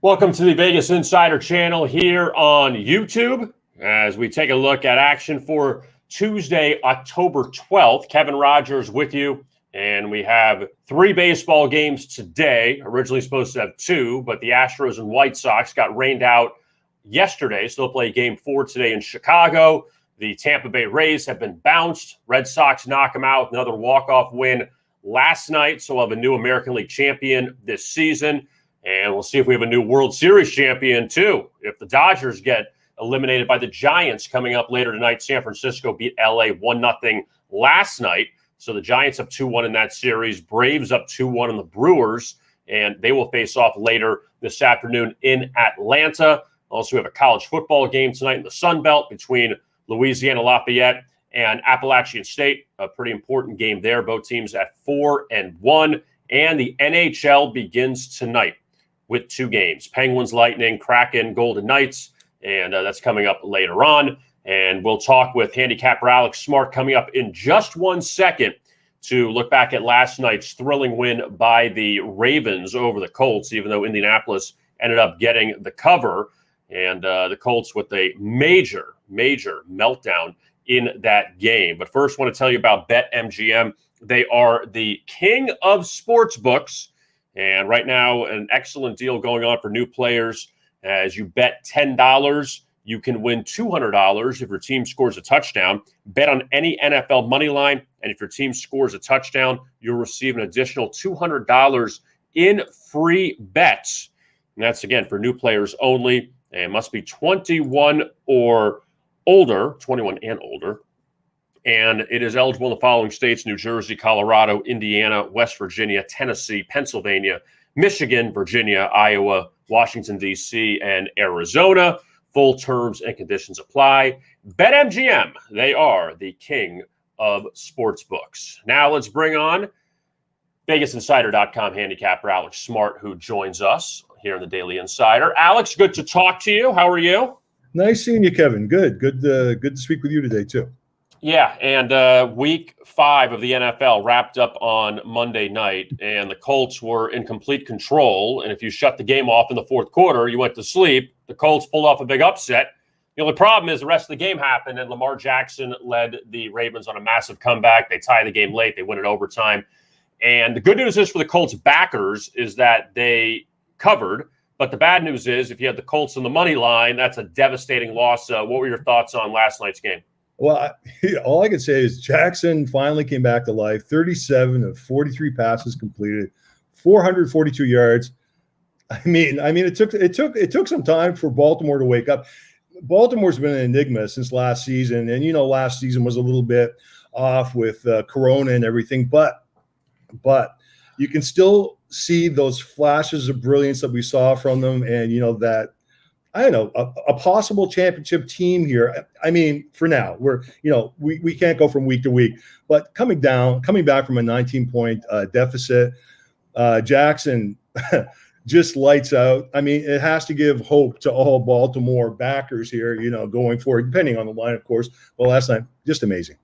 Welcome to the Vegas Insider channel here on YouTube as we take a look at action for Tuesday, October 12th. Kevin Rogers with you, and we have 3 baseball games today. Originally supposed to have 2, but the Astros and White Sox got rained out yesterday, so they'll play Game 4 today in Chicago. The Tampa Bay Rays have been bounced. Red Sox knock them out. Another walk-off win last night, so we'll have a new American League champion this season. And we'll see if we have a new World Series champion, too. If the Dodgers get eliminated by the Giants coming up later tonight, San Francisco beat L.A. 1-0 last night. So the Giants up 2-1 in that series. Braves up 2-1 on the Brewers. And they will face off later this afternoon in Atlanta. Also, we have a college football game tonight in the Sun Belt between Louisiana Lafayette and Appalachian State. A pretty important game there. Both teams at 4-1. And the NHL begins tonight with 2 games. Penguins, Lightning, Kraken, Golden Knights, and that's coming up later on. And we'll talk with handicapper Alex Smart coming up in just 1 second to look back at last night's thrilling win by the Ravens over the Colts, even though Indianapolis ended up getting the cover. And the Colts with a major meltdown in that game. But first, I want to tell you about BetMGM. They are the king of sports books. And right now, an excellent deal going on for new players. As you bet $10, you can win $200 if your team scores a touchdown. Bet on any NFL money line, and if your team scores a touchdown, you'll receive an additional $200 in free bets. And that's, again, for new players only. And must be 21 or older, 21 and older. And it is eligible in the following states: New Jersey, Colorado, Indiana, West Virginia, Tennessee, Pennsylvania, Michigan, Virginia, Iowa, Washington, D.C., and Arizona. Full terms and conditions apply. BetMGM, they are the king of sportsbooks. Now let's bring on VegasInsider.com handicapper Alex Smart, who joins us here in the Daily Insider. Alex, good to talk to you. How are you? Nice seeing you, Kevin. Good to speak with you today, too. Yeah, and week 5 of the NFL wrapped up on Monday night, and the Colts were in complete control. And if you shut the game off in the fourth quarter, you went to sleep. The Colts pulled off a big upset. The only problem is the rest of the game happened, and Lamar Jackson led the Ravens on a massive comeback. They tie the game late. They win it overtime. And the good news is for the Colts backers is that they covered. But the bad news is if you have the Colts on the money line, that's a devastating loss. What were your thoughts on last night's game? Well, all I can say is Jackson finally came back to life. 37 of 43 passes completed, 442 yards. I mean, it took some time for Baltimore to wake up. Baltimore's been an enigma since last season, and last season was a little bit off with Corona and everything, but you can still see those flashes of brilliance that we saw from them, and that. I don't know, a possible championship team here. I mean, for now, we can't go from week to week, but coming back from a 19-point deficit, Jackson just lights out. I mean, it has to give hope to all Baltimore backers here, going forward, depending on the line, of course. Well, last night, just amazing.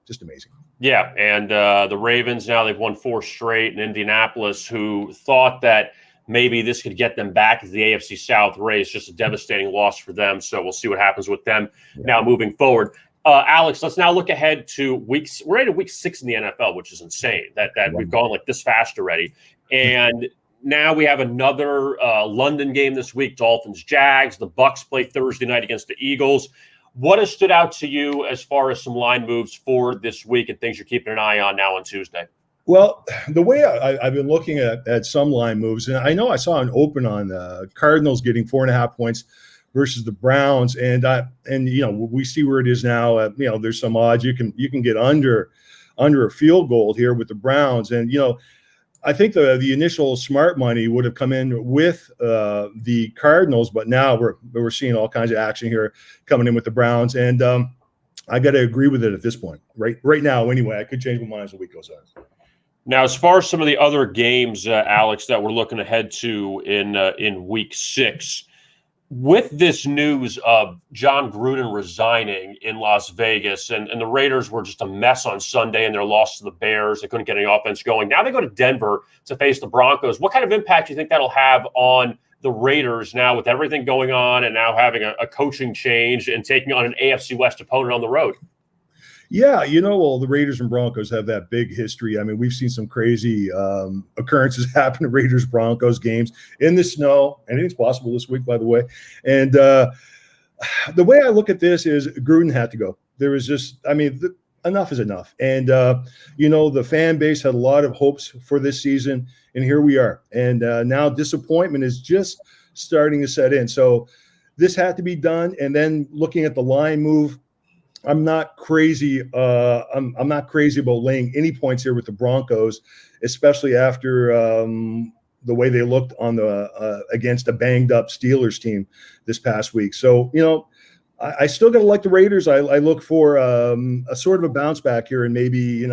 Yeah, and the Ravens, now they've won 4 straight, and Indianapolis, who thought that maybe this could get them back as the AFC South race. Just a devastating loss for them. So we'll see what happens with them now moving forward. Alex, let's now look ahead to weeks. We're into week 6 in the NFL, which is insane that we've gone like this fast already. And now we have another London game this week, Dolphins-Jags. The Bucs play Thursday night against the Eagles. What has stood out to you as far as some line moves for this week and things you're keeping an eye on now on Tuesday? Well, the way I've been looking at some line moves, and I know I saw an open on Cardinals getting 4.5 points versus the Browns, and we see where it is now. There's some odds you can get under a field goal here with the Browns, and I think the initial smart money would have come in with the Cardinals, but now we're seeing all kinds of action here coming in with the Browns, and I got to agree with it at this point. Right now, anyway, I could change my mind as the week goes on. Now, as far as some of the other games, Alex, that we're looking ahead to in week 6, with this news of John Gruden resigning in Las Vegas, and the Raiders were just a mess on Sunday in their loss to the Bears. They couldn't get any offense going. Now they go to Denver to face the Broncos. What kind of impact do you think that'll have on the Raiders now with everything going on and now having a coaching change and taking on an AFC West opponent on the road? Yeah, well, the Raiders and Broncos have that big history. I mean, we've seen some crazy occurrences happen to Raiders-Broncos games in the snow. Anything's possible this week, by the way. And the way I look at this is Gruden had to go. There was just, enough is enough. And, the fan base had a lot of hopes for this season, and here we are. And now disappointment is just starting to set in. So this had to be done. And then looking at the line move, I'm not crazy. I'm not crazy about laying any points here with the Broncos, especially after the way they looked on the against a banged up Steelers team this past week. So I still got to like the Raiders. I look for a sort of a bounce back here, and maybe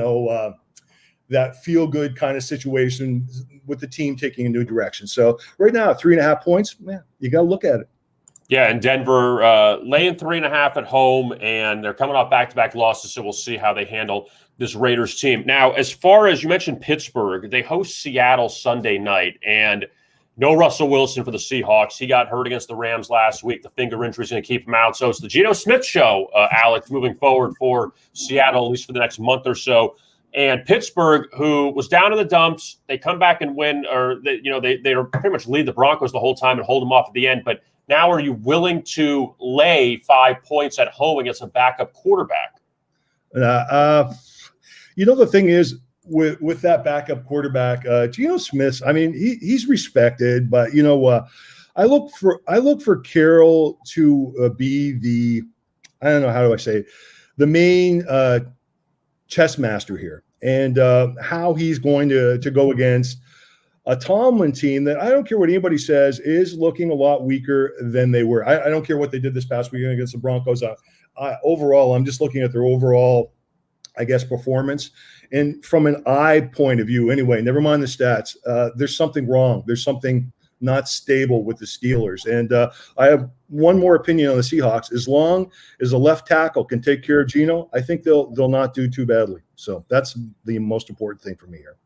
that feel good kind of situation with the team taking a new direction. So right now, 3.5 points. Man, you got to look at it. Yeah, and Denver laying 3.5 at home, and they're coming off back-to-back losses, so we'll see how they handle this Raiders team. Now, as far as you mentioned Pittsburgh, they host Seattle Sunday night, and no Russell Wilson for the Seahawks. He got hurt against the Rams last week. The finger injury is going to keep him out. So it's the Geno Smith show, Alex, moving forward for Seattle, at least for the next month or so. And Pittsburgh, who was down in the dumps, they come back and win, or they pretty much lead the Broncos the whole time and hold them off at the end. But now, are you willing to lay 5 points at home against a backup quarterback? The thing is, with that backup quarterback, Geno Smith, he's respected, but I look for Carroll to be the, I don't know, how do I say it, the main chess master here, and how he's going to go against a Tomlin team that, I don't care what anybody says, is looking a lot weaker than they were. I don't care what they did this past weekend against the Broncos. Overall, I'm just looking at their overall, performance. And from an eye point of view, anyway, never mind the stats, there's something wrong. There's something not stable with the Steelers. And I have one more opinion on the Seahawks. As long as a left tackle can take care of Geno, I think they'll not do too badly. So that's the most important thing for me here.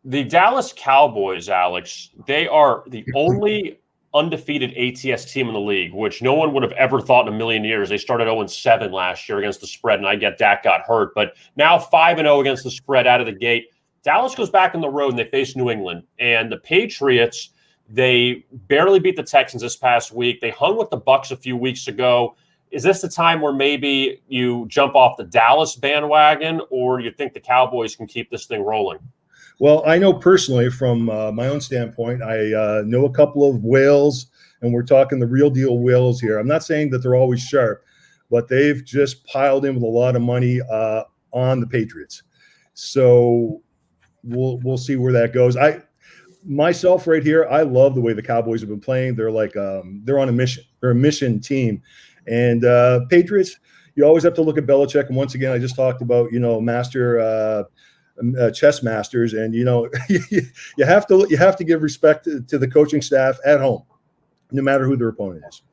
The Dallas Cowboys, Alex, they are the only undefeated ATS team in the league, which no one would have ever thought in a million years. They started 0-7 last year against the spread, and I get Dak got hurt. But now 5-0 against the spread out of the gate. Dallas goes back on the road, and they face New England. And the Patriots, they barely beat the Texans this past week. They hung with the Bucs a few weeks ago. Is this the time where maybe you jump off the Dallas bandwagon, or do you think the Cowboys can keep this thing rolling? Well, I know personally from my own standpoint, I know a couple of whales, and we're talking the real deal whales here. I'm not saying that they're always sharp, but they've just piled in with a lot of money on the Patriots. So we'll see where that goes. Myself right here, I love the way the Cowboys have been playing. They're like they're on a mission. They're a mission team. And Patriots, you always have to look at Belichick. And once again, I just talked about, master chess masters, and you have to give respect to the coaching staff at home, no matter who their opponent is.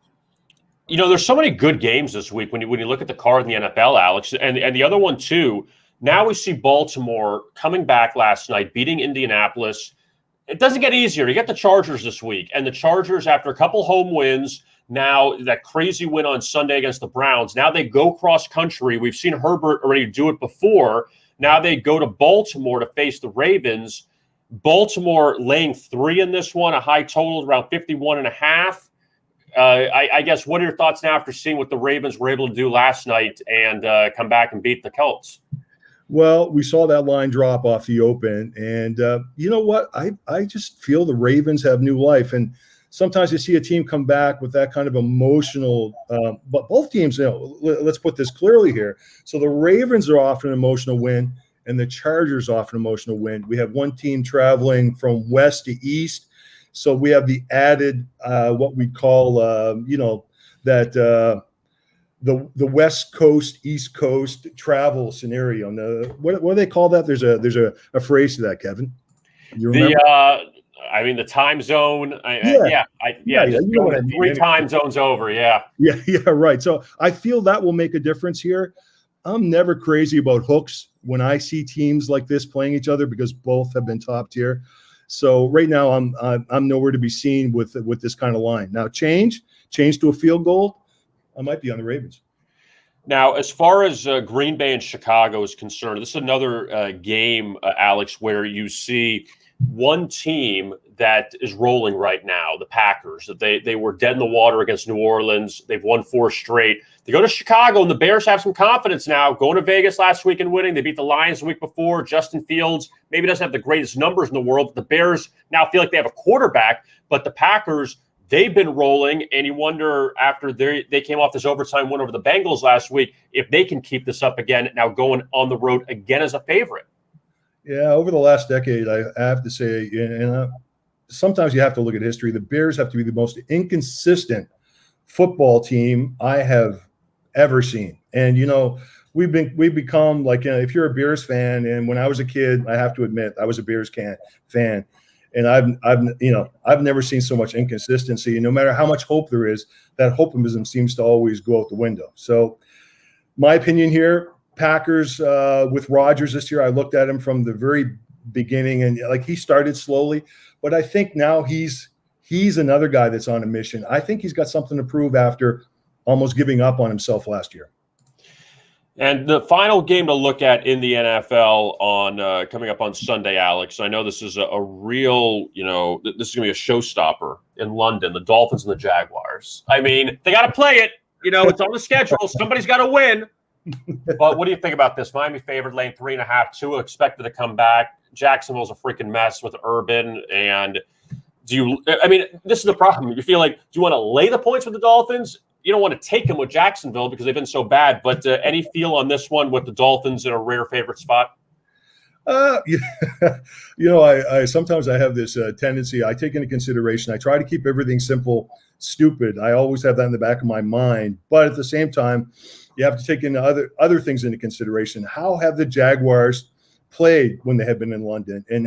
There's so many good games this week when you look at the card in the NFL, Alex, and the other one too. Now we see Baltimore coming back last night, beating Indianapolis. It doesn't get easier. You get the Chargers this week, and the Chargers, after a couple home wins, now that crazy win on Sunday against the Browns, now they go cross country. We've seen Herbert already do it before. Now they go to Baltimore to face the Ravens. Baltimore laying 3 in this one, a high total around 51.5. I guess, what are your thoughts now after seeing what the Ravens were able to do last night and come back and beat the Colts? Well, we saw that line drop off the open, and you know what? I just feel the Ravens have new life, and sometimes you see a team come back with that kind of emotional, but both teams, let's put this clearly here. So the Ravens are off an emotional win, and the Chargers off an emotional win. We have one team traveling from west to east. So we have the added, what we call, the West Coast, East Coast travel scenario. And what do they call that? There's a phrase to that, Kevin. You remember? The time zone. Three time zones over. Yeah, right. So I feel that will make a difference here. I'm never crazy about hooks when I see teams like this playing each other because both have been top tier. So right now I'm nowhere to be seen with this kind of line. Now change to a field goal, I might be on the Ravens. Now, as far as Green Bay and Chicago is concerned, this is another game, Alex, where you see one team that is rolling right now, the Packers. They were dead in the water against New Orleans. They've won 4 straight. They go to Chicago, and the Bears have some confidence now. Going to Vegas last week and winning. They beat the Lions the week before. Justin Fields maybe doesn't have the greatest numbers in the world, but the Bears now feel like they have a quarterback. But the Packers, they've been rolling, and you wonder after they came off this overtime win over the Bengals last week, if they can keep this up again, now going on the road again as a favorite. Yeah, over the last decade, I have to say, and sometimes you have to look at history. The Bears have to be the most inconsistent football team I have ever seen. And, we've become like, if you're a Bears fan, and when I was a kid, I have to admit, I was a Bears fan. And I've never seen so much inconsistency. And no matter how much hope there is, that hopeism seems to always go out the window. So my opinion here, Packers with Rodgers this year, I looked at him from the very beginning, and like he started slowly, but I think now he's another guy that's on a mission. I think he's got something to prove after almost giving up on himself last year. And the final game to look at in the NFL on coming up on Sunday, Alex. I know this is a real, this is going to be a showstopper in London, the Dolphins and the Jaguars. I mean, they got to play it. It's on the schedule. Somebody's got to win. But what do you think about this? Miami favored, laying 3.5. Tua expected to come back. Jacksonville's a freaking mess with Urban. And this is the problem. You feel like, do you want to lay the points with the Dolphins? You don't want to take them with Jacksonville because they've been so bad. But any feel on this one with the Dolphins in a rare favorite spot? I sometimes I have this tendency. I take into consideration. I try to keep everything simple, stupid. I always have that in the back of my mind. But at the same time, you have to take into other things into consideration. How have the Jaguars played when they have been in London, and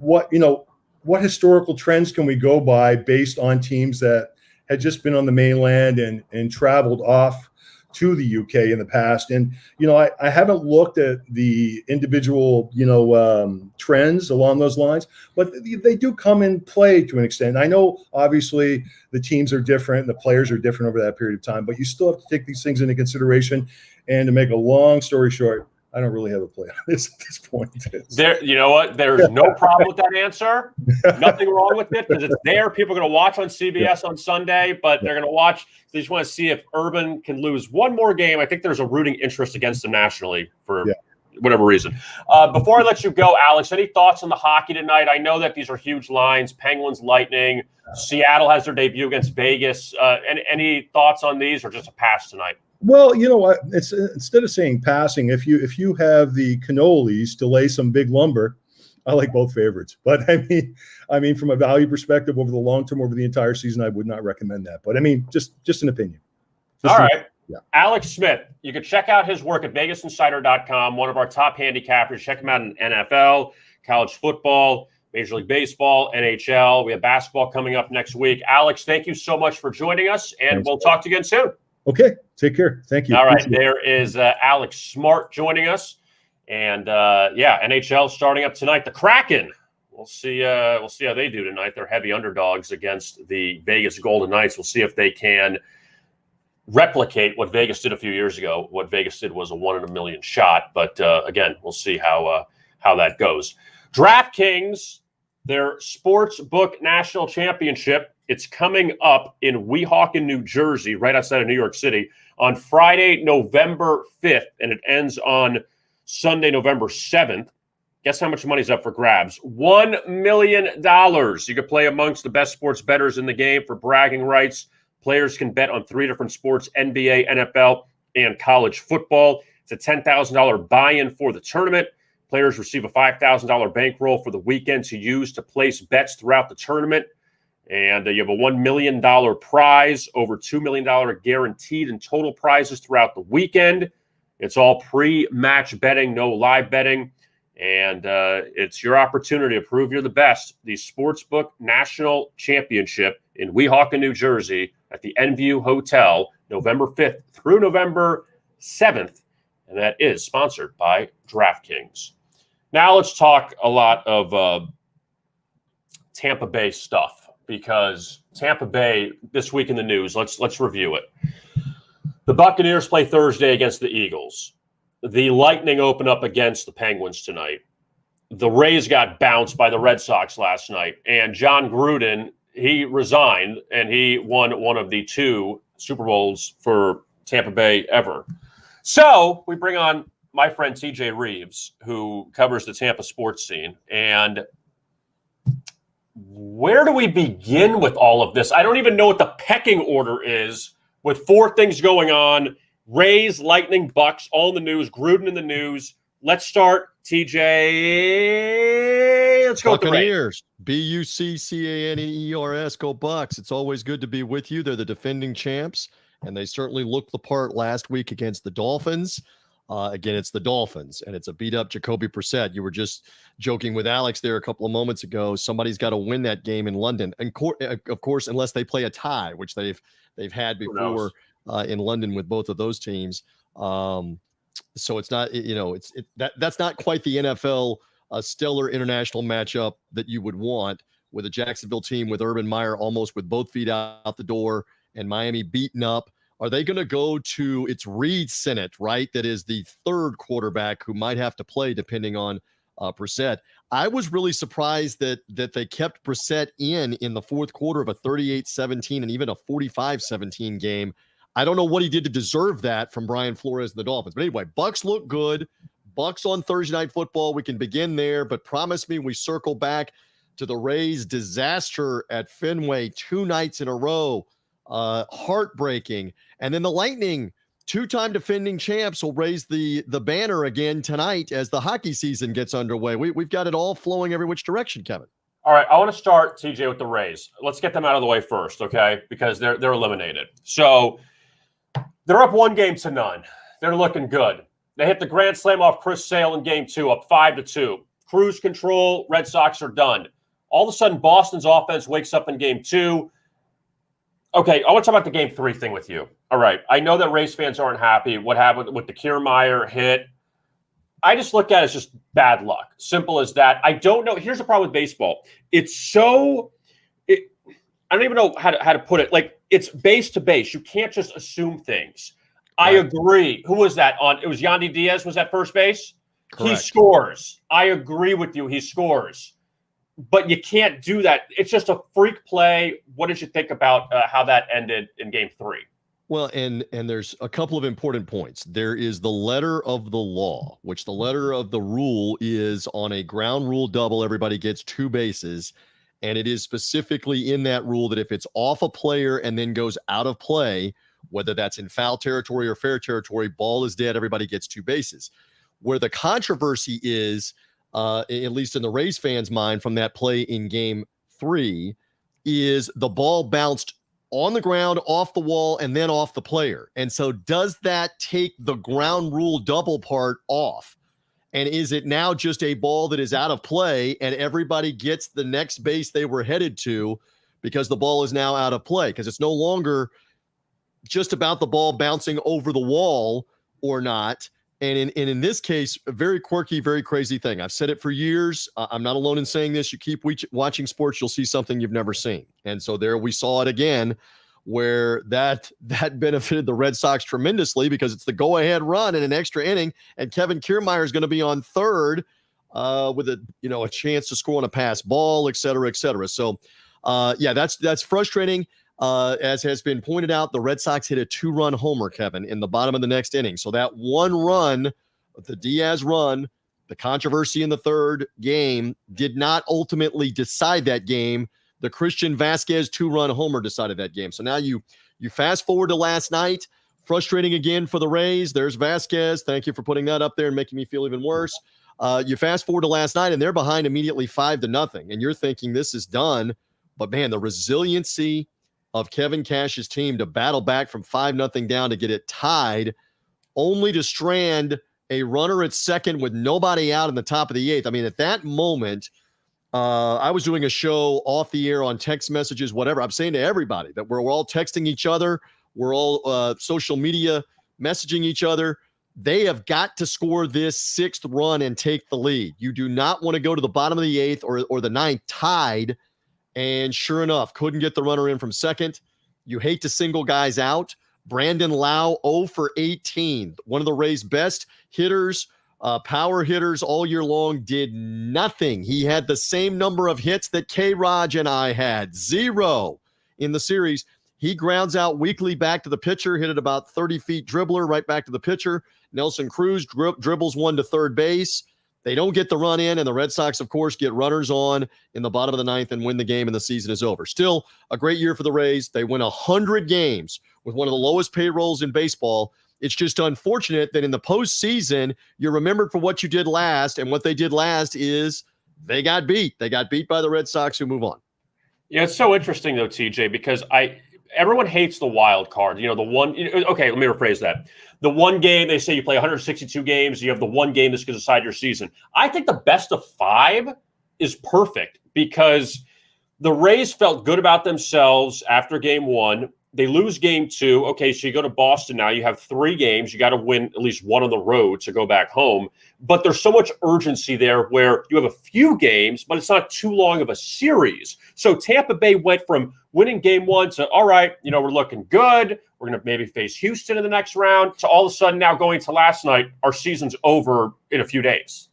what historical trends can we go by based on teams that had just been on the mainland and traveled off to the UK in the past. And, I haven't looked at the individual, trends along those lines, but they do come in play to an extent. I know, obviously, the teams are different, the players are different over that period of time, but you still have to take these things into consideration. And to make a long story short, I don't really have a play on this at this point. You know what? There's no problem with that answer. Nothing wrong with it because it's there. People are going to watch on CBS on Sunday, but they're going to watch. They just want to see if Urban can lose one more game. I think there's a rooting interest against him nationally for whatever reason. Before I let you go, Alex, any thoughts on the hockey tonight? I know that these are huge lines. Penguins, Lightning. Seattle has their debut against Vegas. Any thoughts on these or just a pass tonight? Well, you know what? It's instead of saying passing, if you have the cannolis to lay some big lumber, I like both favorites. But I mean, from a value perspective, over the long term, over the entire season, I would not recommend that. But I mean, just an opinion. All right. Yeah. Alex Smith, you can check out his work at VegasInsider.com. One of our top handicappers. Check him out in NFL, college football, Major League Baseball, NHL. We have basketball coming up next week. Alex, thank you so much for joining us, and we'll talk to you again soon. Okay, take care. Thank you. All right, there is Alex Smart joining us, and NHL starting up tonight. The Kraken. We'll see how they do tonight. They're heavy underdogs against the Vegas Golden Knights. We'll see if they can replicate what Vegas did a few years ago. What Vegas did was a 1 in a million shot, but again, we'll see how that goes. DraftKings, their sports book national championship. It's coming up in Weehawken, New Jersey, right outside of New York City, on Friday, November 5th, and it ends on Sunday, November 7th. Guess how much money's up for grabs? $1 million. You could play amongst the best sports bettors in the game for bragging rights. Players can bet on 3 different sports, NBA, NFL, and college football. It's a $10,000 buy-in for the tournament. Players receive a $5,000 bankroll for the weekend to use to place bets throughout the tournament. And you have a $1 million prize, over $2 million guaranteed in total prizes throughout the weekend. It's all pre-match betting, no live betting. And it's your opportunity to prove you're the best. The Sportsbook National Championship in Weehawken, New Jersey at the Enview Hotel, November 5th through November 7th. And that is sponsored by DraftKings. Now let's talk a lot of Tampa Bay stuff, because Tampa Bay this week in the news. Let's review it. The Buccaneers play Thursday against the Eagles. The Lightning open up against the Penguins tonight. The Rays got bounced by the Red Sox last night, and John Gruden, he resigned, and he won one of the 2 Super Bowls for Tampa Bay ever. So we bring on my friend TJ Rives, who covers the Tampa sports scene. And where do we begin with all of this? I don't even know what the pecking order is with 4 things going on. Rays, Lightning, Bucks, all in the news. Gruden in the news. Let's start, TJ. Let's go Buccaneers. Buccaneers. Go Bucks. It's always good to be with you. They're the defending champs, and they certainly looked the part last week against the Dolphins. Again, it's the Dolphins, and it's a beat-up Jacoby Brissett. You were just joking with Alex there a couple of moments ago. Somebody's got to win that game in London, and of course, unless they play a tie, which they've had before in London with both of those teams. So it's not, that's not quite the NFL stellar international matchup that you would want with a Jacksonville team with Urban Meyer almost with both feet out the door and Miami beaten up. Are they going to go to, it's Reed Sinnett, right? That is the 3rd quarterback who might have to play depending on Brissett. I was really surprised that they kept Brissett in the 4th quarter of a 38-17 and even a 45-17 game. I don't know what he did to deserve that from Brian Flores and the Dolphins. But anyway, Bucks look good. Bucks on Thursday Night Football. We can begin there, but promise me we circle back to the Rays' disaster at Fenway 2 nights in a row. Heartbreaking. And then the Lightning, 2-time defending champs, will raise the banner again tonight as the hockey season gets underway. We've got it all flowing every which direction, Kevin. All right, I want to start, TJ, with the Rays. Let's get them out of the way first, okay? Because they're eliminated. So they're up 1-0. They're looking good. They hit the grand slam off Chris Sale in game 2, up 5-2. Cruise control, Red Sox are done. All of a sudden, Boston's offense wakes up in game 2. Okay, I want to talk about the game 3 thing with you. All right, I know that Rays fans aren't happy. What happened with the Kiermaier hit? I just look at it as just bad luck. Simple as that. I don't know. Here's the problem with baseball. It's so I don't even know how to put it. Like, it's base to base. You can't just assume things. Right. I agree. Who was that on? It was Yandy Diaz was at first base? Correct. He scores. I agree with you. He scores. But you can't do that. It's just a freak play. What did you think about how that ended in game 3? Well, and there's a couple of important points. There is the letter of the law, which the letter of the rule is on a ground rule double, everybody gets 2 bases. And it is specifically in that rule that if it's off a player and then goes out of play, whether that's in foul territory or fair territory, ball is dead, everybody gets 2 bases. Where the controversy is, at least in the Rays fans' mind from that play in game 3, is the ball bounced on the ground, off the wall, and then off the player. And so does that take the ground rule double part off? And is it now just a ball that is out of play and everybody gets the next base they were headed to because the ball is now out of play? Because it's no longer just about the ball bouncing over the wall or not. And in this case, a very quirky, very crazy thing. I've said it for years. I'm not alone in saying this. You keep watching sports, you'll see something you've never seen. And so there we saw it again, where that benefited the Red Sox tremendously because it's the go-ahead run in an extra inning, and Kevin Kiermaier is going to be on third with a chance to score on a pass ball, et cetera, et cetera. So, that's frustrating. As has been pointed out, the Red Sox hit a 2-run homer, Kevin, in the bottom of the next inning. So that one run, the Diaz run, the controversy in the third game, did not ultimately decide that game. The Christian Vasquez 2-run homer decided that game. So now you fast forward to last night, frustrating again for the Rays. There's Vasquez. Thank you for putting that up there and making me feel even worse. You fast forward to last night, and they're behind immediately 5-0. And you're thinking this is done. But, man, the resiliency of Kevin Cash's team to battle back from 5-0 down to get it tied, only to strand a runner at second with nobody out in the top of the 8th. I mean, at that moment, I was doing a show off the air on text messages, whatever. I'm saying to everybody that we're all texting each other. We're all social media messaging each other. They have got to score this 6th run and take the lead. You do not want to go to the bottom of the 8th or the 9th tied And sure enough, couldn't get the runner in from second. You hate to single guys out. Brandon Lau, 0 for 18. One of the Rays' best hitters, power hitters all year long, did nothing. He had the same number of hits that K-Raj and I had, 0 in the series. He grounds out weakly back to the pitcher, hit it about 30 feet dribbler right back to the pitcher. Nelson Cruz dribbles one to third base. They don't get the run in, and the Red Sox, of course, get runners on in the bottom of the ninth and win the game, and the season is over. Still a great year for the Rays. They win 100 games with one of the lowest payrolls in baseball. It's just unfortunate that in the postseason, you're remembered for what you did last, and what they did last is they got beat. They got beat by the Red Sox, who move on. Yeah, it's so interesting, though, TJ, because everyone hates the wild card. You know, the one – okay, let me rephrase that. The one game, they say you play 162 games, you have the one game that's going to decide your season. I think the best of 5 is perfect because the Rays felt good about themselves after game 1. They lose game 2. Okay, so you go to Boston now. You have 3 games. You got to win at least one on the road to go back home. But there's so much urgency there where you have a few games, but it's not too long of a series. So Tampa Bay went from winning game 1 to, all right, you know, we're looking good. We're going to maybe face Houston in the next round. To all of a sudden now going to last night, our season's over in a few days.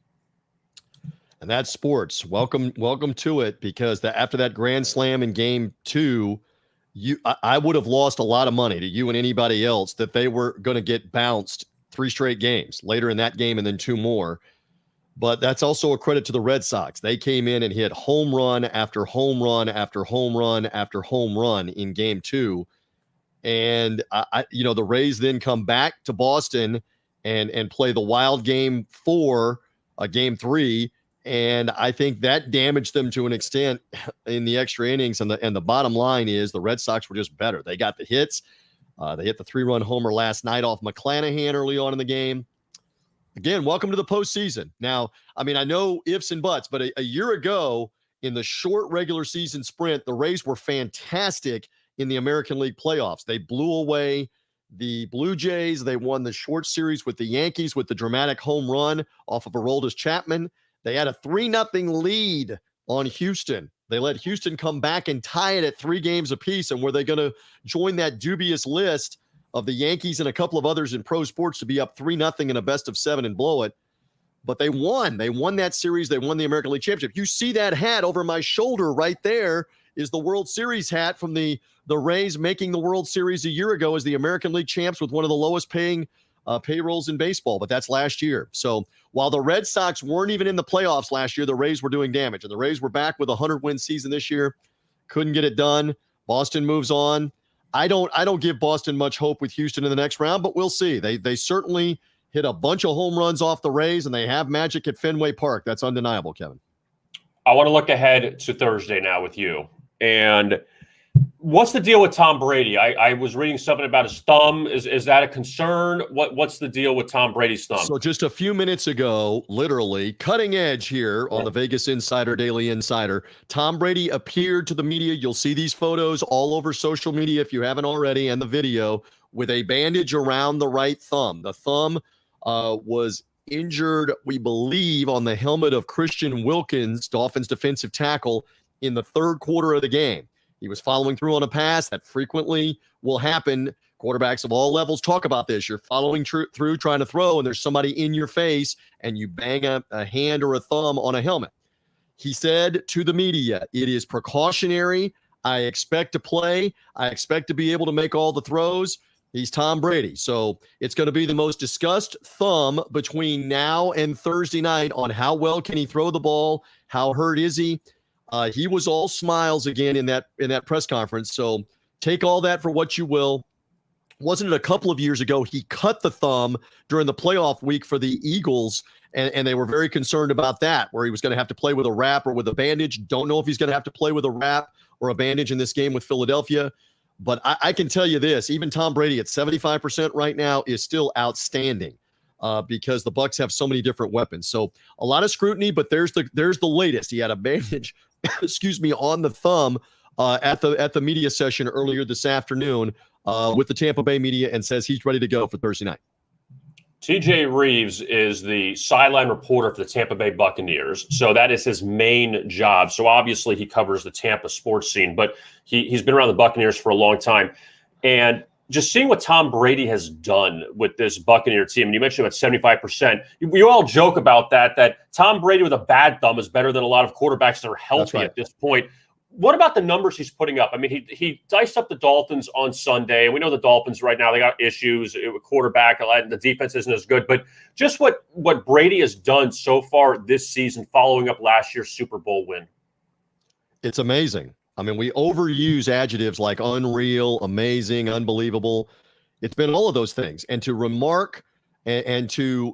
And that's sports. Welcome to it, because after that grand slam in game 2, I would have lost a lot of money to you and anybody else that they were going to get bounced 3 straight games later in that game and then 2 more. But that's also a credit to the Red Sox. They came in and hit home run after home run after home run after home run in game 2. And the Rays then come back to Boston and play the wild game 4, game 3. And I think that damaged them to an extent in the extra innings. And the bottom line is the Red Sox were just better. They got the hits. They hit the 3-run homer last night off McClanahan early on in the game. Again, welcome to the postseason. Now, I mean, I know ifs and buts, but a year ago in the short regular season sprint, the Rays were fantastic in the American League playoffs. They blew away the Blue Jays. They won the short series with the Yankees with the dramatic home run off of Aroldis Chapman. They had a 3-0 lead on Houston. They let Houston come back and tie it at 3 games apiece. And were they going to join that dubious list of the Yankees and a couple of others in pro sports to be up 3-0 in a best of 7 and blow it? But they won. They won that series. They won the American League Championship. You see that hat over my shoulder right there is the World Series hat from the Rays making the World Series a year ago as the American League champs with one of the lowest paying payrolls in baseball, but that's last year. So while the Red Sox weren't even in the playoffs last year, the Rays were doing damage, and the Rays were back with a 100-win season this year. Couldn't get it done. Boston moves on. I don't give Boston much hope with Houston in the next round, but we'll see. They certainly hit a bunch of home runs off the Rays, and they have magic at Fenway Park. That's undeniable, Kevin. I want to look ahead to Thursday now with you. And what's the deal with Tom Brady? I was reading something about his thumb. Is that a concern? What's the deal with Tom Brady's thumb? So just a few minutes ago, literally cutting edge here on the Vegas Insider, Daily Insider, Tom Brady appeared to the media. You'll see these photos all over social media if you haven't already, and the video, with a bandage around the right thumb. The thumb was injured, we believe, on the helmet of Christian Wilkins, Dolphins defensive tackle, in the 3rd quarter of the game. He was following through on a pass. That frequently will happen. Quarterbacks of all levels talk about this. You're following through trying to throw, and there's somebody in your face, and you bang a hand or a thumb on a helmet. He said to the media, it is precautionary. I expect to play. I expect to be able to make all the throws. He's Tom Brady. So it's going to be the most discussed thumb between now and Thursday night on how well can he throw the ball, how hurt is he. He was all smiles again in that press conference. So take all that for what you will. Wasn't it a couple of years ago he cut the thumb during the playoff week for the Eagles, and they were very concerned about that, where he was going to have to play with a wrap or with a bandage. Don't know if he's going to have to play with a wrap or a bandage in this game with Philadelphia. But I can tell you this, even Tom Brady at 75% right now is still outstanding because the Bucs have so many different weapons. So a lot of scrutiny, but there's the latest. He had a bandage, on the thumb at the media session earlier this afternoon with the Tampa Bay media, and says he's ready to go for Thursday night. TJ Rives is the sideline reporter for the Tampa Bay Buccaneers. So that is his main job. So obviously he covers the Tampa sports scene, but he's been around the Buccaneers for a long time. And just seeing what Tom Brady has done with this Buccaneer team, and you mentioned about 75%. We all joke about that Tom Brady with a bad thumb is better than a lot of quarterbacks that are healthy at this point. What about the numbers he's putting up? I mean, he diced up the Dolphins on Sunday. We know the Dolphins right now, they got issues with quarterback. The defense isn't as good. But just what Brady has done so far this season following up last year's Super Bowl win. It's amazing. I mean, we overuse adjectives like unreal, amazing, unbelievable. It's been all of those things. And to remark and to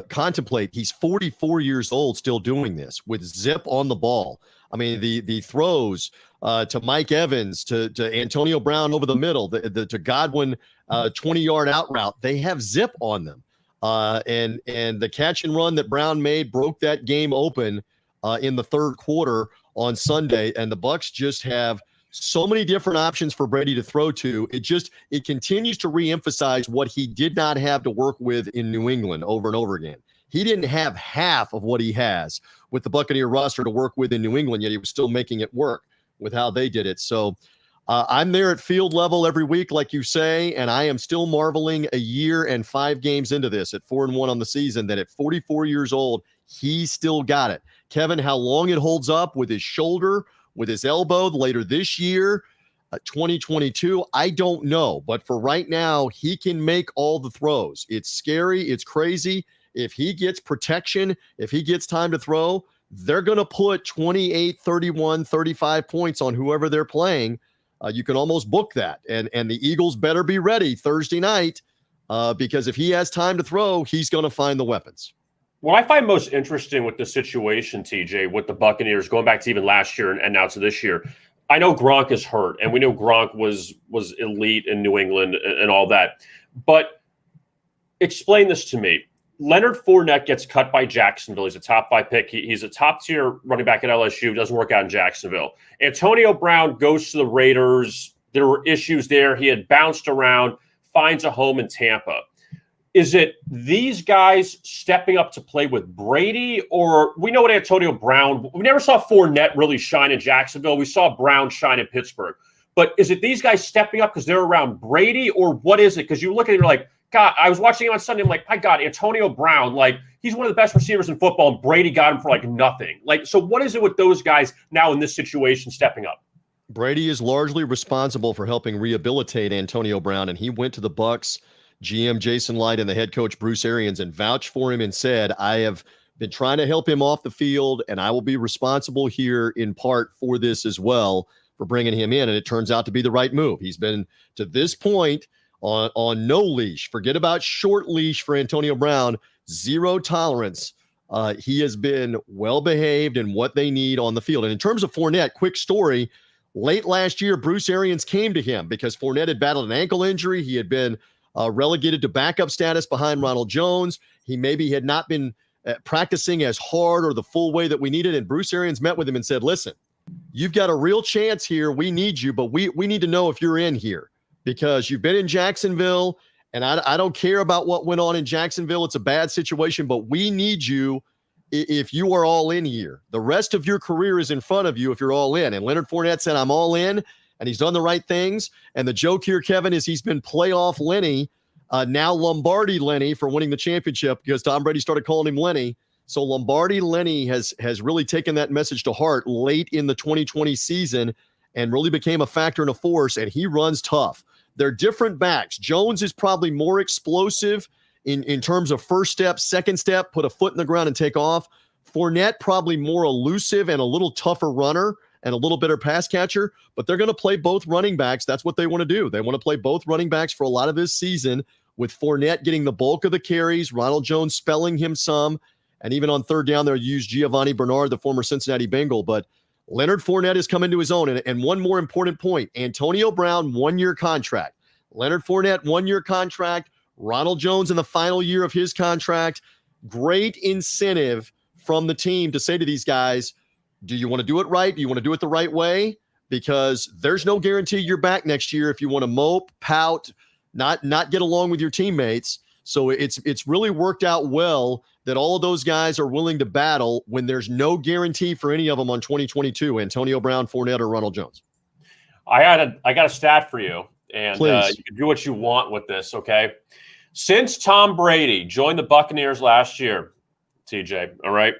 contemplate, he's 44 years old still doing this with zip on the ball. I mean, the throws to Mike Evans, to Antonio Brown over the middle, to Godwin 20-yard out route, they have zip on them. And the catch and run that Brown made broke that game open in the third quarter on Sunday. And the Bucs just have so many different options for Brady to throw to. It continues to reemphasize what he did not have to work with in New England over and over again. He didn't have half of what he has with the Buccaneer roster to work with in New England, yet he was still making it work with how they did it. So I'm there at field level every week, like you say, and I am still marveling a year and 5 games into this at 4-1 on the season that at 44 years old, he still got it. Kevin, how long it holds up with his shoulder, with his elbow later this year, 2022, I don't know. But for right now, he can make all the throws. It's scary. It's crazy. If he gets protection, if he gets time to throw, they're going to put 28, 31, 35 points on whoever they're playing. You can almost book that. And the Eagles better be ready Thursday night because if he has time to throw, he's going to find the weapons. What I find most interesting with the situation, TJ, with the Buccaneers, going back to even last year and now to this year, I know Gronk is hurt, and we know Gronk was elite in New England and all that. But explain this to me. Leonard Fournette gets cut by Jacksonville. He's a top 5 pick. He's a top-tier running back at LSU. Doesn't work out in Jacksonville. Antonio Brown goes to the Raiders. There were issues there. He had bounced around, finds a home in Tampa. Is it these guys stepping up to play with Brady? Or we know what Antonio Brown – we never saw Fournette really shine in Jacksonville. We saw Brown shine in Pittsburgh. But is it these guys stepping up because they're around Brady? Or what is it? Because you look at it, you're like, God, I was watching him on Sunday. I'm like, my God, Antonio Brown, like he's one of the best receivers in football, and Brady got him for like nothing. Like, so what is it with those guys now in this situation stepping up? Brady is largely responsible for helping rehabilitate Antonio Brown, and he went to the Bucs, GM Jason Light and the head coach Bruce Arians, and vouched for him and said, I have been trying to help him off the field, and I will be responsible here in part for this as well, for bringing him in. And it turns out to be the right move. He's been to this point on no leash. Forget about short leash for Antonio Brown. Zero tolerance. He has been well-behaved in what they need on the field. And in terms of Fournette, quick story, late last year, Bruce Arians came to him because Fournette had battled an ankle injury. He had been relegated to backup status behind Ronald Jones. He maybe had not been practicing as hard or the full way that we needed. And Bruce Arians met with him and said, listen, you've got a real chance here. We need you, but we need to know if you're in here. Because you've been in Jacksonville, and I don't care about what went on in Jacksonville. It's a bad situation, but we need you if you are all in here. The rest of your career is in front of you if you're all in. And Leonard Fournette said, I'm all in, and he's done the right things. And the joke here, Kevin, is he's been playoff Lenny, now Lombardi Lenny for winning the championship because Tom Brady started calling him Lenny. So Lombardi Lenny has really taken that message to heart late in the 2020 season and really became a factor and a force, and he runs tough. They're different backs. Jones is probably more explosive in terms of first step, second step, put a foot in the ground and take off. Fournette probably more elusive and a little tougher runner and a little better pass catcher, but they're going to play both running backs. That's what they want to do. They want to play both running backs for a lot of this season, with Fournette getting the bulk of the carries, Ronald Jones spelling him some, and even on third down, they'll use Giovanni Bernard, the former Cincinnati Bengal, but Leonard Fournette has come into his own. And one more important point, Antonio Brown, 1-year contract. Leonard Fournette, 1-year contract. Ronald Jones in the final year of his contract. Great incentive from the team to say to these guys, do you want to do it right? Do you want to do it the right way? Because there's no guarantee you're back next year if you want to mope, pout, not get along with your teammates. So it's really worked out well that all of those guys are willing to battle when there's no guarantee for any of them on 2022, Antonio Brown, Fournette, or Ronald Jones. I got a stat for you, and you can do what you want with this, okay? Since Tom Brady joined the Buccaneers last year, TJ, all right,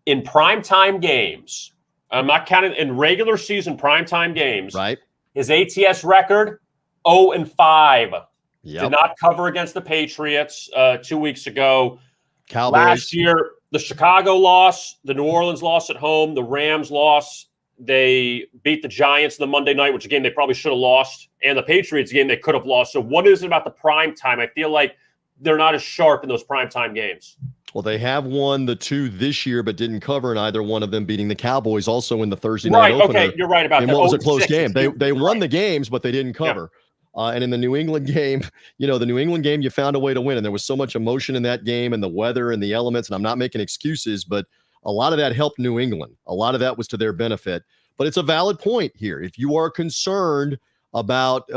in primetime games, I'm not counting in regular season primetime games, right? His ATS record, 0-5. Yep. Did not cover against the Patriots 2 weeks ago. Cowboys. Last year, the Chicago loss, the New Orleans loss at home, the Rams loss. They beat the Giants in the Monday night, which a game they probably should have lost, and the Patriots game they could have lost. So what is it about the prime time? I feel like they're not as sharp in those primetime games. Well, they have won the 2 this year, but didn't cover in either one of them, beating the Cowboys also in the Thursday night opener. Okay, you're right about that. And what was a close game. They won the games, but they didn't cover. Yeah. And in the New England game, you found a way to win. And there was so much emotion in that game and the weather and the elements. And I'm not making excuses, but a lot of that helped New England. A lot of that was to their benefit. But it's a valid point here. If you are concerned about,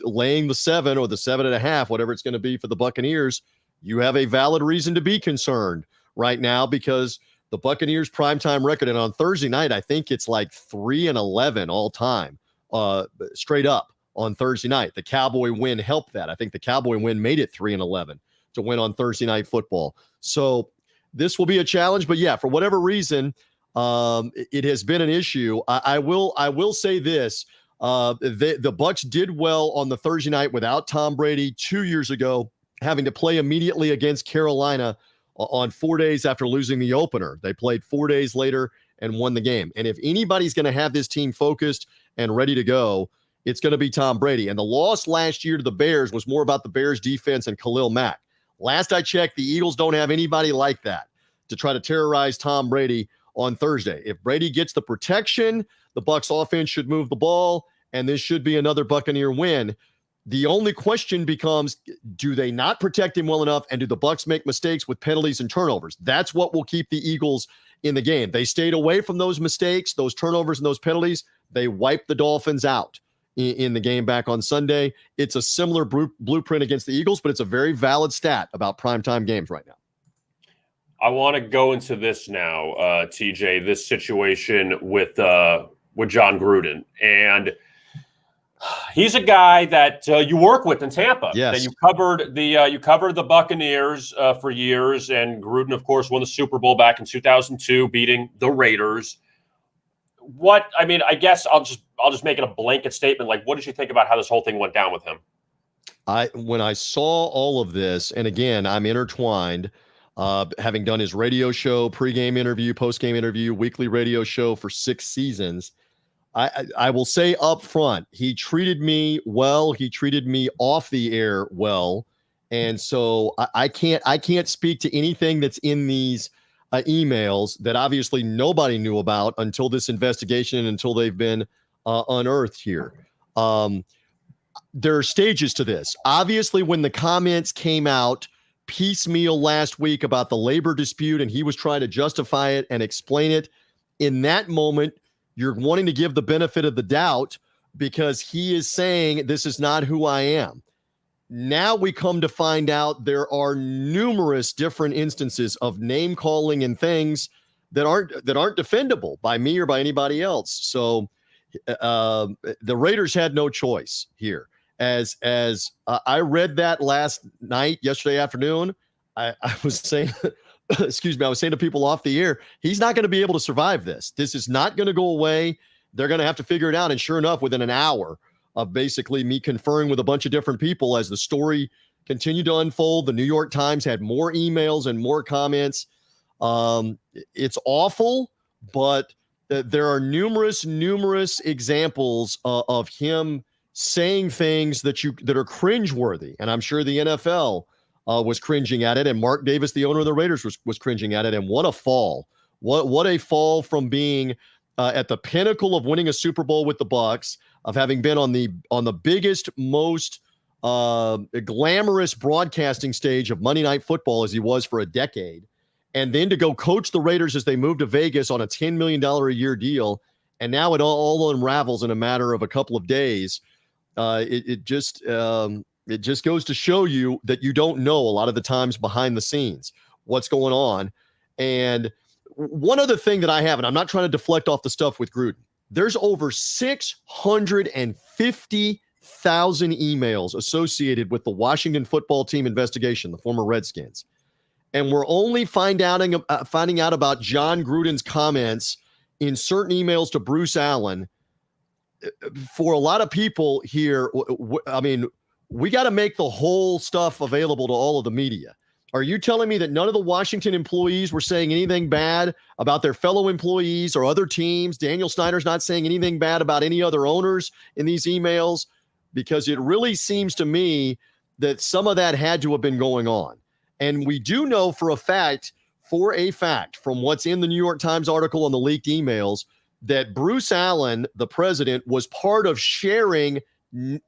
laying the 7 or the 7.5, whatever it's going to be for the Buccaneers, you have a valid reason to be concerned right now because the Buccaneers primetime record, and on Thursday night, I think it's like 3-11 all time, straight up on Thursday night. The Cowboy win helped that. I think the Cowboy win made it 3-11 to win on Thursday Night Football. So this will be a challenge, but yeah, for whatever reason, it has been an issue. I will say this. The Bucs did well on the Thursday night without Tom Brady 2 years ago, having to play immediately against Carolina on 4 days after losing the opener. They played 4 days later and won the game. And if anybody's going to have this team focused and ready to go, it's going to be Tom Brady. And the loss last year to the Bears was more about the Bears defense and Khalil Mack. Last I checked, the Eagles don't have anybody like that to try to terrorize Tom Brady on Thursday. If Brady gets the protection, the Bucs offense should move the ball, and this should be another Buccaneer win. The only question becomes, do they not protect him well enough, and do the Bucs make mistakes with penalties and turnovers? That's what will keep the Eagles in the game. They stayed away from those mistakes, those turnovers, and those penalties. They wiped the Dolphins out in the game back on Sunday. It's a similar blueprint against the Eagles, but it's a very valid stat about primetime games right now. I want to go into this now, TJ, this situation with John Gruden. And he's a guy that you work with in Tampa. Yes. That you covered the Buccaneers for years, and Gruden, of course, won the Super Bowl back in 2002, beating the Raiders. I guess I'll just make it a blanket statement. Like, what did you think about how this whole thing went down with him? When I saw all of this, and again, I'm intertwined, having done his radio show, pregame interview, postgame interview, weekly radio show for 6 seasons. I will say up front, he treated me well. He treated me off the air well. And so I can't speak to anything that's in these emails that obviously nobody knew about until this investigation and until they've been unearthed here. There are stages to this. Obviously, when the comments came out piecemeal last week about the labor dispute and he was trying to justify it and explain it, in that moment, you're wanting to give the benefit of the doubt because he is saying, this is not who I am. Now we come to find out there are numerous different instances of name calling and things that aren't defendable by me or by anybody else. So the Raiders had no choice here. As I read that yesterday afternoon, I was saying, excuse me, I was saying to people off the air, he's not going to be able to survive this. This is not going to go away. They're going to have to figure it out. And sure enough, within an hour of basically me conferring with a bunch of different people as the story continued to unfold, the New York Times had more emails and more comments. It's awful, but there are numerous examples of him saying things that are cringeworthy. And I'm sure the NFL was cringing at it. And Mark Davis, the owner of the Raiders, was cringing at it. And what a fall. What a fall from being at the pinnacle of winning a Super Bowl with the Bucs, of having been on the biggest, most glamorous broadcasting stage of Monday Night Football as he was for a decade. And then to go coach the Raiders as they move to Vegas on a $10 million a year deal. And now it all unravels in a matter of a couple of days. It just It just goes to show you that you don't know a lot of the times behind the scenes what's going on. And one other thing that I have, and I'm not trying to deflect off the stuff with Gruden, there's over 650,000 emails associated with the Washington football team investigation, the former Redskins. And we're only finding out about John Gruden's comments in certain emails to Bruce Allen. For a lot of people here, I mean, we got to make the whole stuff available to all of the media. Are you telling me that none of the Washington employees were saying anything bad about their fellow employees or other teams? Daniel Snyder's not saying anything bad about any other owners in these emails? Because it really seems to me that some of that had to have been going on. And we do know for a fact, from what's in the New York Times article on the leaked emails, that Bruce Allen, the president, was part of sharing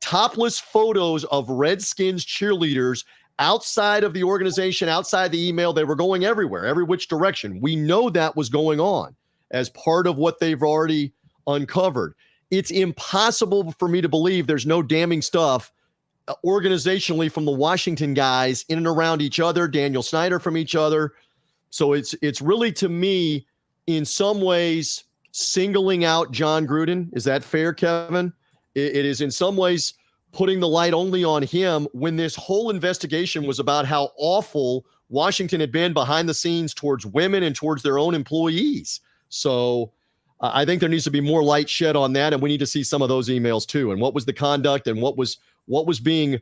topless photos of Redskins cheerleaders outside of the organization, outside the email. They were going everywhere, every which direction. We know that was going on as part of what they've already uncovered. It's impossible for me to believe there's no damning stuff organizationally from the Washington guys in and around each other, Daniel Snyder from each other. So it's really, to me, in some ways, singling out John Gruden. Is that fair, Kevin? It is in some ways putting the light only on him when this whole investigation was about how awful Washington had been behind the scenes towards women and towards their own employees. So I think there needs to be more light shed on that, and we need to see some of those emails too. And what was the conduct and what was being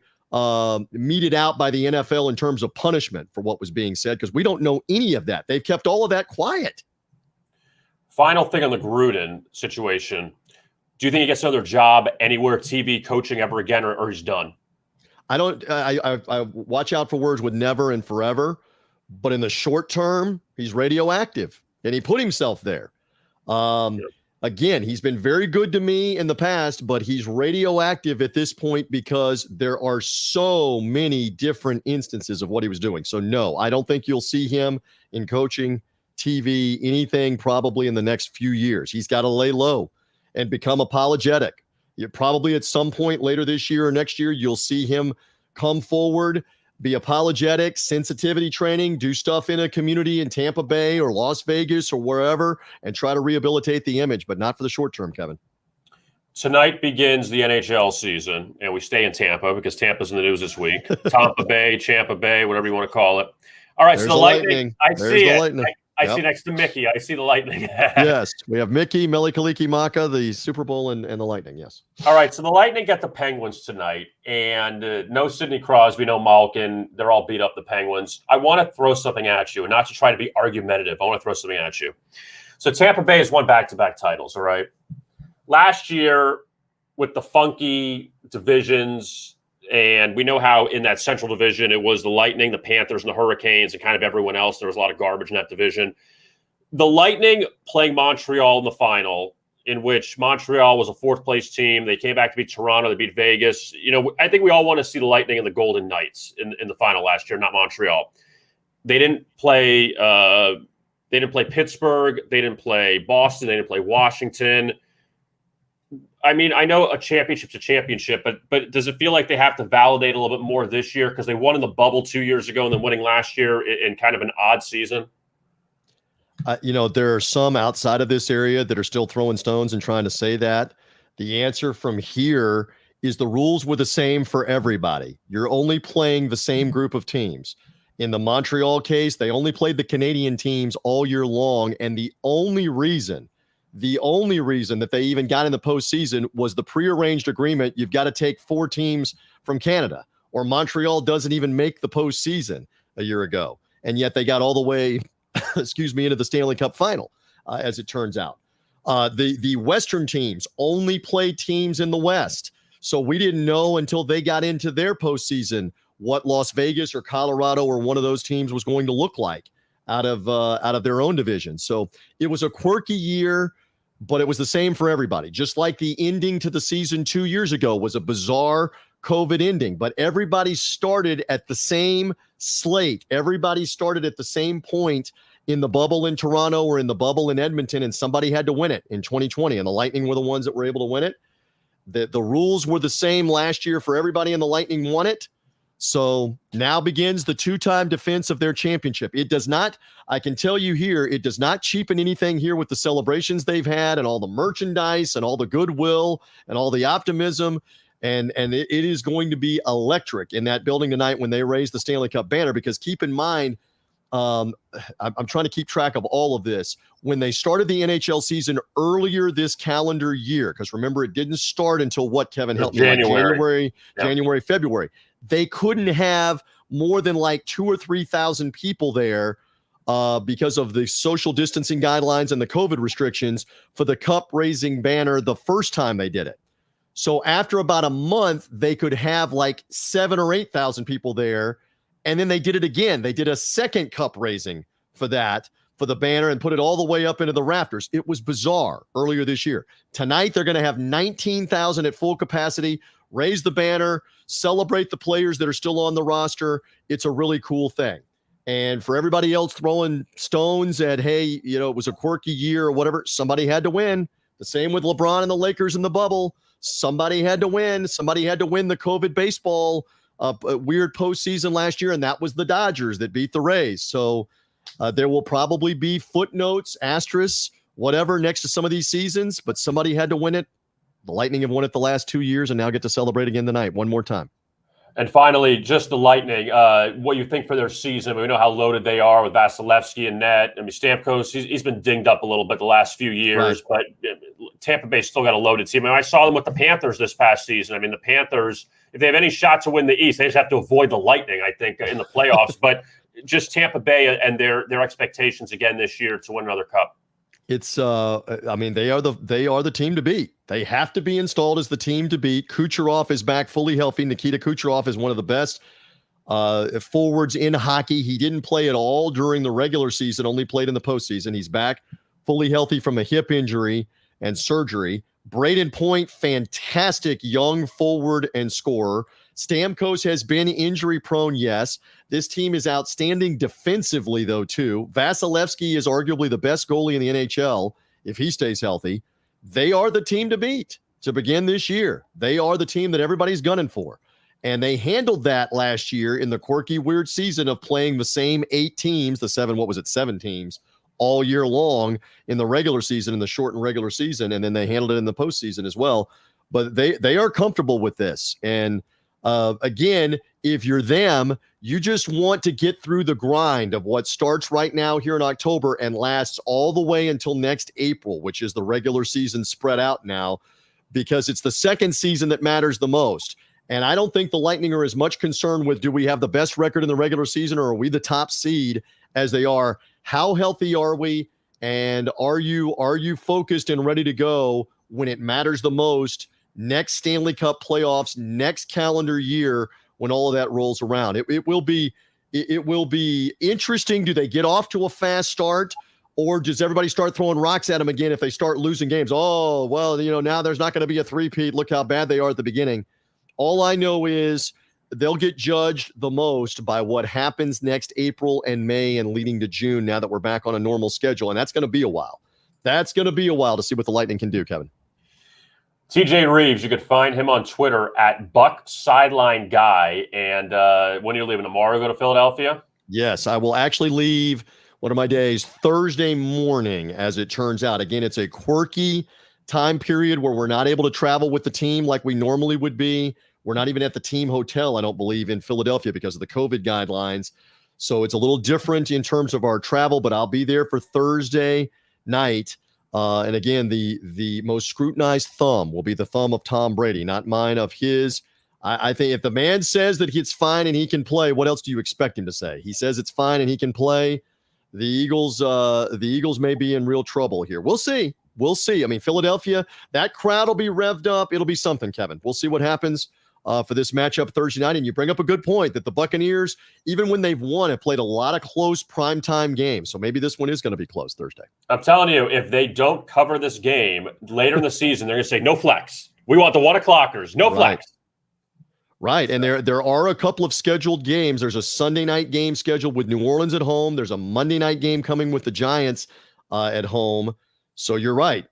meted out by the NFL in terms of punishment for what was being said, because we don't know any of that. They've kept all of that quiet. Final thing on the Gruden situation. Do you think he gets another job anywhere, TV, coaching ever again, or he's done? I watch out for words with never and forever, but in the short term, he's radioactive, and he put himself there. Again, he's been very good to me in the past, but he's radioactive at this point because there are so many different instances of what he was doing. So no, I don't think you'll see him in coaching, TV, anything probably in the next few years. He's got to lay low and become apologetic. Probably at some point later this year or next year, you'll see him come forward, be apologetic, sensitivity training, do stuff in a community in Tampa Bay or Las Vegas or wherever, and try to rehabilitate the image, but not for the short term, Kevin. Tonight begins the NHL season, and we stay in Tampa because Tampa's in the news this week. Tampa Bay, Champa Bay, whatever you want to call it. All right, There's so the Lightning. I see it. I Yep. see next to Mickey. I see the Lightning. Yes, we have Mickey, Melikaliki Maka, the Super Bowl, and the Lightning, yes. All right, so the Lightning got the Penguins tonight, and no Sidney Crosby, no Malkin. They're all beat up, the Penguins. I want to throw something at you, and not to try to be argumentative. I want to throw something at you. So Tampa Bay has won back-to-back titles, all right? Last year, with the funky divisions, and we know how in that Central Division, it was the Lightning, the Panthers, and the Hurricanes, and kind of everyone else. There was a lot of garbage in that division. The Lightning playing Montreal in the final, in which Montreal was a fourth-place team. They came back to beat Toronto. They beat Vegas. You know, I think we all want to see the Lightning and the Golden Knights in the final last year, not Montreal. They didn't play Pittsburgh. They didn't play Boston. They didn't play Washington. I mean, I know a championship's a championship, but does it feel like they have to validate a little bit more this year because they won in the bubble 2 years ago and then winning last year in kind of an odd season? There are some outside of this area that are still throwing stones and trying to say that. The answer from here is the rules were the same for everybody. You're only playing the same group of teams. In the Montreal case, they only played the Canadian teams all year long, and the only reason that they even got in the postseason was the prearranged agreement. You've got to take 4 teams from Canada, or Montreal doesn't even make the postseason a year ago. And yet they got all the way, into the Stanley Cup final, as it turns out. The Western teams only play teams in the West. So we didn't know until they got into their postseason what Las Vegas or Colorado or one of those teams was going to look like out of their own division. So it was a quirky year, but it was the same for everybody. Just like the ending to the season 2 years ago was a bizarre COVID ending, but everybody started at the same slate. Everybody started at the same point in the bubble in Toronto or in the bubble in Edmonton, and somebody had to win it in 2020, and the Lightning were the ones that were able to win it. The rules were the same last year for everybody, and the Lightning won it. So now begins the two-time defense of their championship. It does not, I can tell you here, it does not cheapen anything here with the celebrations they've had and all the merchandise and all the goodwill and all the optimism. And it is going to be electric in that building tonight when they raise the Stanley Cup banner, because keep in mind, I'm trying to keep track of all of this. When they started the NHL season earlier this calendar year, because remember, it didn't start until what, Kevin, helped me, like January, February. They couldn't have more than like 2,000 or 3,000 people there because of the social distancing guidelines and the COVID restrictions for the cup raising banner the first time they did it. So after about a month, they could have like 7,000 or 8,000 people there. And then they did it again. They did a second cup raising for the banner, and put it all the way up into the rafters. It was bizarre earlier this year. Tonight, they're going to have 19,000 at full capacity, raise the banner, celebrate the players that are still on the roster. It's a really cool thing. And for everybody else throwing stones at, hey, it was a quirky year or whatever, somebody had to win. The same with LeBron and the Lakers in the bubble. Somebody had to win. Somebody had to win the COVID baseball weird postseason last year, and that was the Dodgers that beat the Rays. So there will probably be footnotes, asterisks, whatever next to some of these seasons, but somebody had to win it. The Lightning have won it the last 2 years and now get to celebrate again tonight one more time. And finally, just the Lightning, what you think for their season. We know how loaded they are with Vasilevsky and net. I mean, Stamkos, he's been dinged up a little bit the last few years, right. But Tampa Bay's still got a loaded team. I mean, I saw them with the Panthers this past season. I mean, the Panthers, if they have any shot to win the East, they just have to avoid the Lightning, I think, in the playoffs. But just Tampa Bay and their expectations again this year to win another cup. It's I mean, they are the team to beat. They have to be installed as the team to beat. Kucherov is back fully healthy. Nikita Kucherov is one of the best forwards in hockey. He didn't play at all during the regular season, only played in the postseason. He's back fully healthy from a hip injury and surgery. Braden Point, fantastic young forward and scorer. Stamkos has been injury prone, yes. This team is outstanding defensively, though, too. Vasilevsky is arguably the best goalie in the NHL if he stays healthy. They are the team to beat to begin this year. They are the team that everybody's gunning for. And they handled that last year in the quirky, weird season of playing the same 8 teams, seven teams, all year long in the regular season, in the shortened regular season, and then they handled it in the postseason as well. But they are comfortable with this. And again, if you're them, you just want to get through the grind of what starts right now here in October and lasts all the way until next April, which is the regular season spread out now, because it's the second season that matters the most. And I don't think the Lightning are as much concerned with, do we have the best record in the regular season, or are we the top seed, as they are, how healthy are we? And are you focused and ready to go when it matters the most? Next Stanley Cup playoffs, next calendar year, when all of that rolls around. It will be interesting. Do they get off to a fast start, or does everybody start throwing rocks at them again if they start losing games? Oh, well, now there's not going to be a three-peat. Look how bad they are at the beginning. All I know is they'll get judged the most by what happens next April and May and leading to June, now that we're back on a normal schedule. And that's going to be a while. That's going to be a while to see what the Lightning can do, Kevin. TJ Rives, you could find him on Twitter at Buck Sideline Guy. And when are you leaving tomorrow? Go to Philadelphia? Yes, I will actually leave one of my days Thursday morning, as it turns out. Again, it's a quirky time period where we're not able to travel with the team like we normally would be. We're not even at the team hotel, I don't believe, in Philadelphia because of the COVID guidelines. So it's a little different in terms of our travel, but I'll be there for Thursday night. And again, the most scrutinized thumb will be the thumb of Tom Brady, not mine, of his. I think if the man says that it's fine and he can play, what else do you expect him to say? He says it's fine and he can play. The Eagles may be in real trouble here. We'll see. We'll see. I mean, Philadelphia, that crowd will be revved up. It'll be something, Kevin. We'll see what happens for this matchup Thursday night. And you bring up a good point that the Buccaneers, even when they've won, have played a lot of close primetime games. So maybe this one is going to be close Thursday. I'm telling you, if they don't cover this game later in the season, they're going to say no flex. We want the 1 o'clockers. No flex. Right. And there are a couple of scheduled games. There's a Sunday night game scheduled with New Orleans at home. There's a Monday night game coming with the Giants at home. So you're right.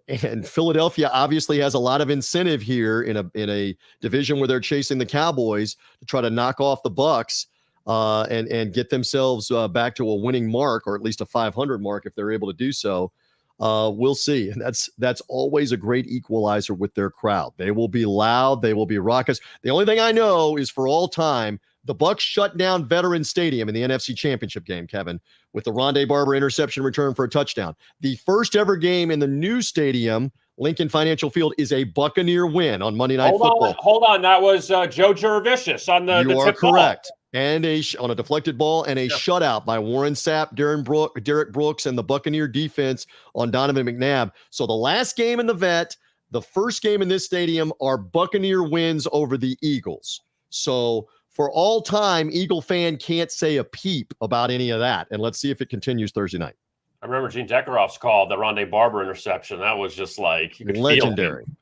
And Philadelphia obviously has a lot of incentive here in a division where they're chasing the Cowboys to try to knock off the Bucks and get themselves back to a winning mark, or at least a 500 mark if they're able to do so. We'll see. And that's always a great equalizer with their crowd. They will be loud. They will be raucous. The only thing I know is for all time, the Bucs shut down Veterans Stadium in the NFC Championship game, Kevin, with the Rondé Barber interception return for a touchdown. The first ever game in the new stadium, Lincoln Financial Field, is a Buccaneer win on Monday Night Football. Hold on. That was Joe Jurevicius on the You are tip correct. ball. And on a deflected ball and a shutout by Warren Sapp, Derek Brooks, and the Buccaneer defense on Donovan McNabb. So the last game in the Vet, the first game in this stadium are Buccaneer wins over the Eagles. So for all time, Eagle fan can't say a peep about any of that. And let's see if it continues Thursday night. I remember Gene Deckeroff's call, the Rondé Barber interception. That was just like you could legendary. Feel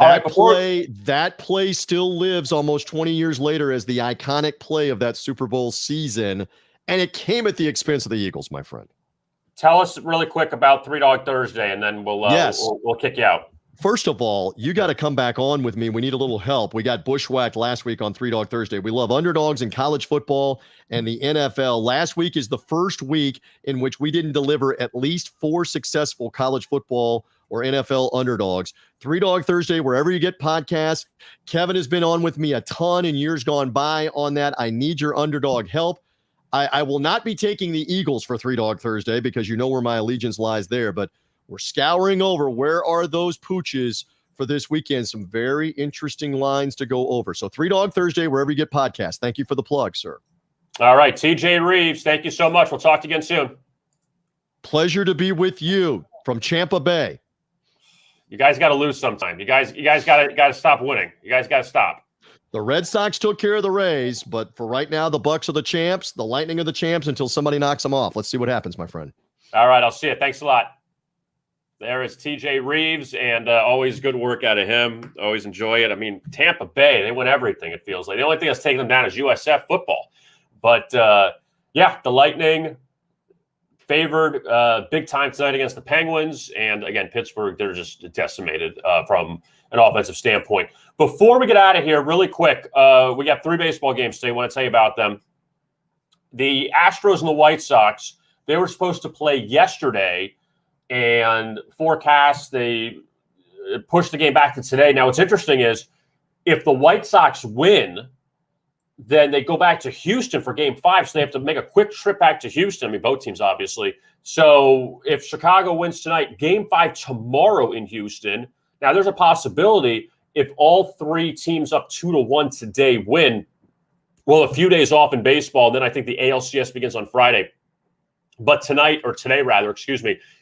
That play still lives almost 20 years later as the iconic play of that Super Bowl season, and it came at the expense of the Eagles, my friend. Tell us really quick about Three Dog Thursday, and then we'll kick you out. First of all, you got to come back on with me. We need a little help. We got bushwhacked last week on Three Dog Thursday. We love underdogs in college football and the NFL. Last week is the first week in which we didn't deliver at least 4 successful college football or NFL underdogs. Three Dog Thursday, wherever you get podcasts. Kevin has been on with me a ton in years gone by on that. I need your underdog help. I will not be taking the Eagles for Three Dog Thursday because you know where my allegiance lies there, but we're scouring over where are those pooches for this weekend. Some very interesting lines to go over. So Three Dog Thursday, wherever you get podcasts. Thank you for the plug, sir. All right, TJ Rives, thank you so much. We'll talk to you again soon. Pleasure to be with you from Tampa Bay. You guys got to lose sometime. You guys got to stop winning. You guys got to stop. The Red Sox took care of the Rays, but for right now, the Bucks are the champs. The Lightning are the champs until somebody knocks them off. Let's see what happens, my friend. All right, I'll see you. Thanks a lot. There is TJ Rives, and always good work out of him. Always enjoy it. I mean, Tampa Bay, they win everything, it feels like. The only thing that's taking them down is USF football. But, the Lightning favored big time tonight against the Penguins. And, again, Pittsburgh, they're just decimated from an offensive standpoint. Before we get out of here, really quick, we got 3 baseball games today. I want to tell you about them. The Astros and the White Sox, they were supposed to play yesterday, and forecast, they pushed the game back to today. Now, what's interesting is if the White Sox win, then they go back to Houston for Game 5, so they have to make a quick trip back to Houston. I mean, both teams, obviously. So if Chicago wins tonight, Game 5 tomorrow in Houston. Now, there's a possibility if all 3 teams up 2-1 today win, well, a few days off in baseball, then I think the ALCS begins on Friday. But today,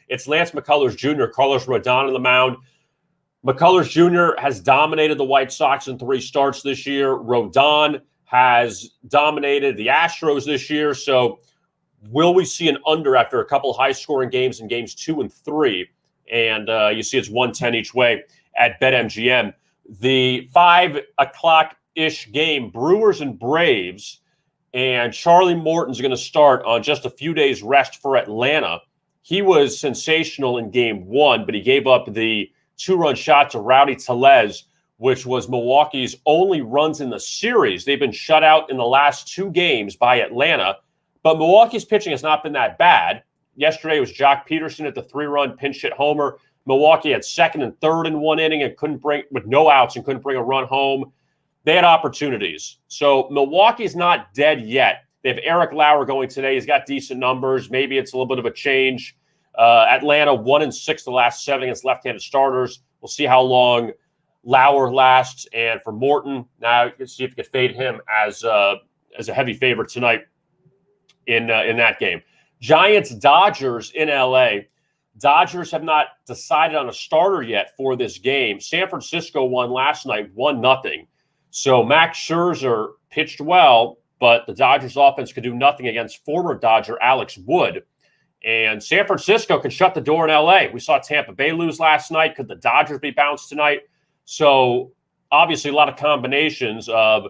it's Lance McCullers Jr., Carlos Rodon on the mound. McCullers Jr. has dominated the White Sox in 3 starts this year. Rodon has dominated the Astros this year. So will we see an under after a couple high-scoring games in games 2 and 3? And you see it's 110 each way at BetMGM. The 5 o'clock-ish game, Brewers and Braves, and Charlie Morton's going to start on just a few days rest for Atlanta. He was sensational in Game 1, but he gave up the 2-run shot to Rowdy Tellez, which was Milwaukee's only runs in the series. They've been shut out in the last 2 games by Atlanta, but Milwaukee's pitching has not been that bad. Yesterday was Jock Peterson at the 3-run pinch hit homer. Milwaukee had 2nd and 3rd in 1 inning and with no outs and couldn't bring a run home. They had opportunities. So Milwaukee's not dead yet. They have Eric Lauer going today. He's got decent numbers. Maybe it's a little bit of a change. Atlanta 1-6 the last 7 against left-handed starters. We'll see how long Lauer lasts. And for Morton, now you can see if you could fade him as a heavy favorite tonight in that game. Giants-Dodgers in L.A. Dodgers have not decided on a starter yet for this game. San Francisco won last night 1-0. So Max Scherzer pitched well, but the Dodgers offense could do nothing against former Dodger Alex Wood. And San Francisco can shut the door in L.A. We saw Tampa Bay lose last night. Could the Dodgers be bounced tonight? So obviously a lot of combinations of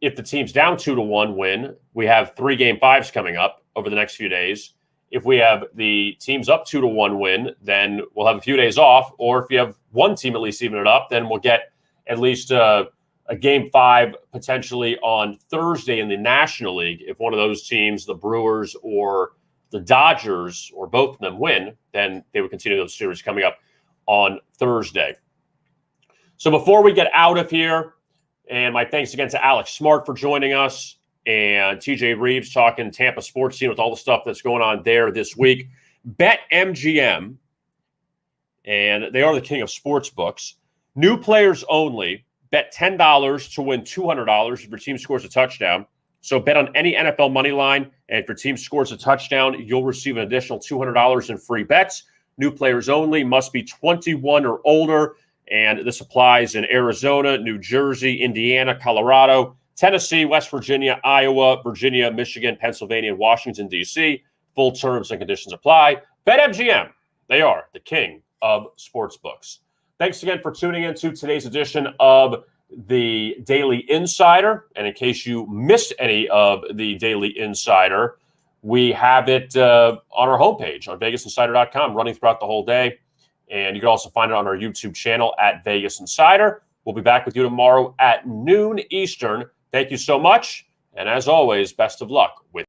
if the team's down 2-1 win, we have 3 Game 5s coming up over the next few days. If we have the teams up 2-1 win, then we'll have a few days off. Or if you have one team at least even it up, then we'll get at least a game 5 potentially on Thursday in the National League. If one of those teams, the Brewers or the Dodgers, or both of them win, then they would continue those series coming up on Thursday. So before we get out of here, and my thanks again to Alex Smart for joining us and TJ Rives talking Tampa sports team with all the stuff that's going on there this week. BetMGM, and they are the king of sports books. New players only. Bet $10 to win $200 if your team scores a touchdown. So bet on any NFL money line, and if your team scores a touchdown, you'll receive an additional $200 in free bets. New players only, must be 21 or older, and this applies in Arizona, New Jersey, Indiana, Colorado, Tennessee, West Virginia, Iowa, Virginia, Michigan, Pennsylvania, and Washington, D.C. Full terms and conditions apply. BetMGM, they are the king of sportsbooks. Thanks again for tuning in to today's edition of the Daily Insider. And in case you missed any of the Daily Insider, we have it on our homepage on VegasInsider.com running throughout the whole day. And you can also find it on our YouTube channel at Vegas Insider. We'll be back with you tomorrow at noon Eastern. Thank you so much. And as always, best of luck with